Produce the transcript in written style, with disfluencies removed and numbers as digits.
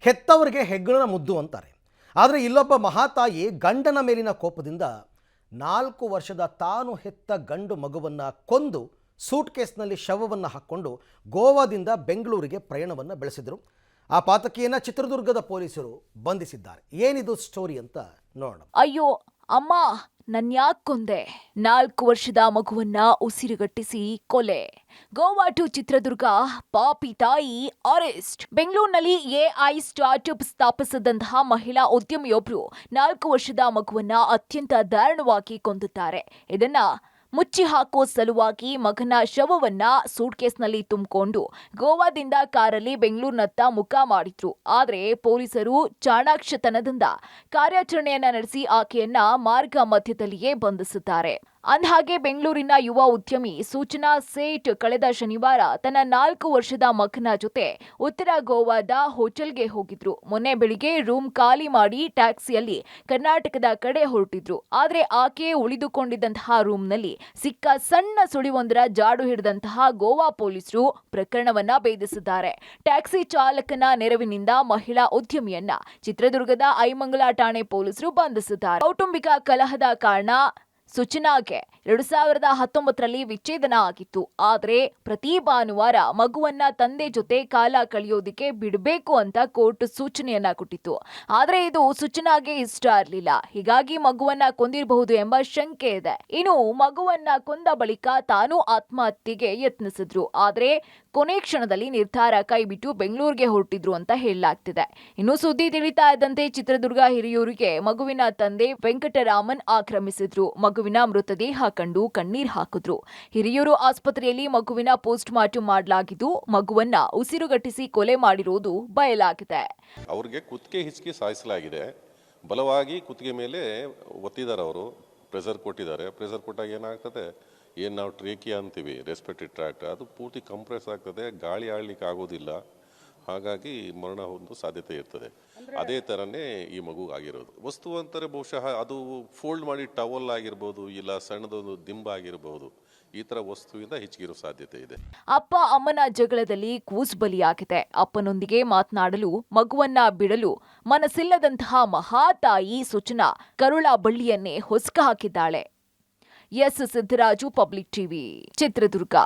ಹೆತ್ತವರಿಗೆ ಹೆಗ್ಗಣ ಮುದ್ದು ಅಂತಾರೆ. ಆದರೆ ಇಲ್ಲೊಬ್ಬ ಮಹಾತಾಯಿ ಗಂಡನ ಮೇಲಿನ ಕೋಪದಿಂದ 4 ವರ್ಷದ ತಾನು ಹೆತ್ತ ಗಂಡು ಮಗುವನ್ನು ಕೊಂದು ಸೂಟ್ಕೇಸ್ನಲ್ಲಿ ಶವವನ್ನು ಹಾಕ್ಕೊಂಡು ಗೋವಾದಿಂದ ಬೆಂಗಳೂರಿಗೆ ಪ್ರಯಾಣವನ್ನು ಬೆಳೆಸಿದರು. ಆ ಪಾತಕಿಯನ್ನು ಚಿತ್ರದುರ್ಗದ ಪೊಲೀಸರು ಬಂಧಿಸಿದ್ದಾರೆ. ಏನಿದು ಸ್ಟೋರಿ ಅಂತ ನೋಡೋಣ. ಅಯ್ಯೋ ಅಮ್ಮ, ನನ್ಯಾಕ್ ಕೊಂದೆ? 4 ವರ್ಷದ ಮಗುವನ್ನ ಉಸಿರುಗಟ್ಟಿಸಿ ಕೊಲೆ. ಗೋವಾ ಟು ಚಿತ್ರದುರ್ಗ, ಪಾಪಿ ತಾಯಿ ಅರೆಸ್ಟ್. ಬೆಂಗಳೂರಿನಲ್ಲಿ ಎಐ ಸ್ಟಾರ್ಟ್ಅಪ್ ಸ್ಥಾಪಿಸಿದಂತಹ ಮಹಿಳಾ ಉದ್ಯಮಿಯೊಬ್ರು 4 ವರ್ಷದ ಮಗುವನ್ನ ಅತ್ಯಂತ ದಾರುಣವಾಗಿ ಕೊಂದಿದ್ದಾರೆ. ಇದನ್ನ ಮುಚ್ಚಿ ಹಾಕೋ ಸಲುವಾಗಿ ಮಗನ ಶವವನ್ನ ಸೂಟ್ಕೇಸ್ನಲ್ಲಿ ತುಂಬಿಕೊಂಡು ಗೋವಾದಿಂದ ಕಾರಲ್ಲಿ ಬೆಂಗಳೂರಿನತ್ತ ಮುಖ ಮಾಡಿದ್ರು. ಆದ್ರೆ ಪೊಲೀಸರು ಚಾಣಾಕ್ಷತನದಿಂದ ಕಾರ್ಯಾಚರಣೆಯನ್ನ ನಡೆಸಿ ಆಕೆಯನ್ನ ಮಾರ್ಗ ಮಧ್ಯದಲ್ಲಿಯೇ ಬಂಧಿಸಿದ್ದಾರೆ. ಅಂದಹಾಗೆ ಬೆಂಗಳೂರಿನ ಯುವ ಉದ್ಯಮಿ ಸೂಚನಾ ಸೇಠ್ ಕಳೆದ ಶನಿವಾರ ತನ್ನ 4 ವರ್ಷದ ಮಗನ ಜೊತೆ ಉತ್ತರ ಗೋವಾದ ಹೋಟೆಲ್ಗೆ ಹೋಗಿದ್ರು. ಮೊನ್ನೆ ಬೆಳಿಗ್ಗೆ ರೂಮ್ ಖಾಲಿ ಮಾಡಿ ಟ್ಯಾಕ್ಸಿಯಲ್ಲಿ ಕರ್ನಾಟಕದ ಕಡೆ ಹೊರಟಿದ್ರು. ಆದ್ರೆ ಆಕೆ ಉಳಿದುಕೊಂಡಿದ್ದಂತಹ ರೂಮ್ನಲ್ಲಿ ಸಿಕ್ಕ ಸಣ್ಣ ಸುಳಿವೊಂದರ ಜಾಡು ಹಿಡಿದಂತಹ ಗೋವಾ ಪೊಲೀಸರು ಪ್ರಕರಣವನ್ನ ಭೇದಿಸಿದ್ದಾರೆ. ಟ್ಯಾಕ್ಸಿ ಚಾಲಕನ ನೆರವಿನಿಂದ ಮಹಿಳಾ ಉದ್ಯಮಿಯನ್ನ ಚಿತ್ರದುರ್ಗದ ಐಮಂಗಲ ಠಾಣೆ ಪೊಲೀಸರು ಬಂಧಿಸಿದ್ದಾರೆ. ಕೌಟುಂಬಿಕ ಕಲಹದ ಕಾರಣ ಸೂಚನಾಗೆ 2019ರಲ್ಲಿ ವಿಚ್ಛೇದನ ಆಗಿತ್ತು. ಆದ್ರೆ ಪ್ರತಿ ಭಾನುವಾರ ಮಗುವನ್ನ ತಂದೆ ಜೊತೆ ಕಾಲ ಕಳೆಯೋದಿಕ್ಕೆ ಬಿಡಬೇಕು ಅಂತ ಕೋರ್ಟ್ ಸೂಚನೆಯನ್ನ ಕೊಟ್ಟಿತ್ತು. ಆದ್ರೆ ಇದು ಸೂಚನಾಗೆ ಇಷ್ಟ ಇರಲಿಲ್ಲ. ಹೀಗಾಗಿ ಮಗುವನ್ನ ಕೊಂದಿರಬಹುದು ಎಂಬ ಶಂಕೆ ಇದೆ. ಇನ್ನು ಮಗುವನ್ನ ಕೊಂದ ಬಳಿಕ ತಾನು ಆತ್ಮಹತ್ಯೆಗೆ ಯತ್ನಿಸಿದ್ರು. ಆದ್ರೆ ಕೊನೆ ಕ್ಷಣದಲ್ಲಿ ನಿರ್ಧಾರ ಕೈಬಿಟ್ಟು ಬೆಂಗಳೂರಿಗೆ ಹೊರಟಿದ್ರು ಅಂತ ಹೇಳಲಾಗ್ತಿದೆ. ಇನ್ನು ಸುದ್ದಿ ತಿಳಿತಾ ಇದ್ದಂತೆ ಚಿತ್ರದುರ್ಗ ಹಿರಿಯೂರಿಗೆ ಮಗುವಿನ ತಂದೆ ವೆಂಕಟರಾಮನ್ ಆಕ್ರಮಿಸಿದ್ರು. ಮಗುವಿನ ಮೃತದೇಹ ಕಂಡು ಕಣ್ಣೀರ್ ಹಾಕಿದ್ರು. ಹಿರಿಯೂರು ಆಸ್ಪತ್ರೆಯಲ್ಲಿ ಮಗುವಿನ ಪೋಸ್ಟ್ ಮಾರ್ಟಮ್ ಮಾಡಲಾಗಿದ್ದು ಮಗುವನ್ನ ಉಸಿರುಗಟ್ಟಿಸಿ ಕೊಲೆ ಮಾಡಿರುವುದು ಬಯಲಾಗಿದೆ. ಅವರಿಗೆ ಕುತ್ತಿಗೆ ಹಿಚ್ಚಿ ಸಾಯಿಸಲಾಗಿದೆ. ಬಲವಾಗಿ ಕುತ್ತಿಗೆ ಮೇಲೆ ಒತ್ತಿದ್ದಾರೆ. ಅವರು ಪ್ರೆಷರ್ ಕೊಟ್ಟಿದ್ದಾರೆ. ಪ್ರೆಷರ್ ಕೊಟ್ಟಾಗ ಏನಾಗ್ತದೆ, ಏನು ನಾವು ಟ್ರೇಕಿಯಾ ಅಂತೀವಿ, ರೆಸ್ಪಿರೇಟರಿ ಟ್ರ್ಯಾಕ್ಟ್, ಅದು ಪೂರ್ತಿ ಕಂಪ್ರೆಸ್ ಆಗ್ತದೆ, ಗಾಳಿ ಆಡಲಿಕ್ಕೆ ಆಗೋದಿಲ್ಲ. ಹಾಗಾಗಿ ಮರಣ ಹೊಂದೋ ಸಾಧ್ಯತೆ ಇರ್ತದೆ. ಅದೇ ಥರನೇ ಈ ಮಗು ಆಗಿರೋದು. ವಸ್ತು ಅಂತಾರೆ ಬಹುಶಃ ಅದು ಫೋಲ್ಡ್ ಮಾಡಿ ಟವಲ್ ಆಗಿರ್ಬೋದು, ಇಲ್ಲ ಸಣ್ಣದೊಂದು ದಿಂಬ ಆಗಿರ್ಬೋದು. ಈ ಥರ ವಸ್ತುವಿಂದ ಹೆಚ್ಚಿಗಿರೋ ಸಾಧ್ಯತೆ ಇದೆ. ಅಪ್ಪ ಅಮ್ಮನ ಜಗಳದಲ್ಲಿ ಕೂಸು ಬಲಿಯಾಗಿದೆ. ಅಪ್ಪನೊಂದಿಗೆ ಮಾತನಾಡಲು ಮಗುವನ್ನ ಬಿಡಲು ಮನಸ್ಸಿಲ್ಲದಂತಹ ಮಹಾತಾಯಿ ಸೂಚನಾ ಕರುಳ ಬಳ್ಳಿಯನ್ನೇ ಹೊಸಕ ಹಾಕಿದ್ದಾಳೆ. S Siddaraju, public TV, Chitradurga.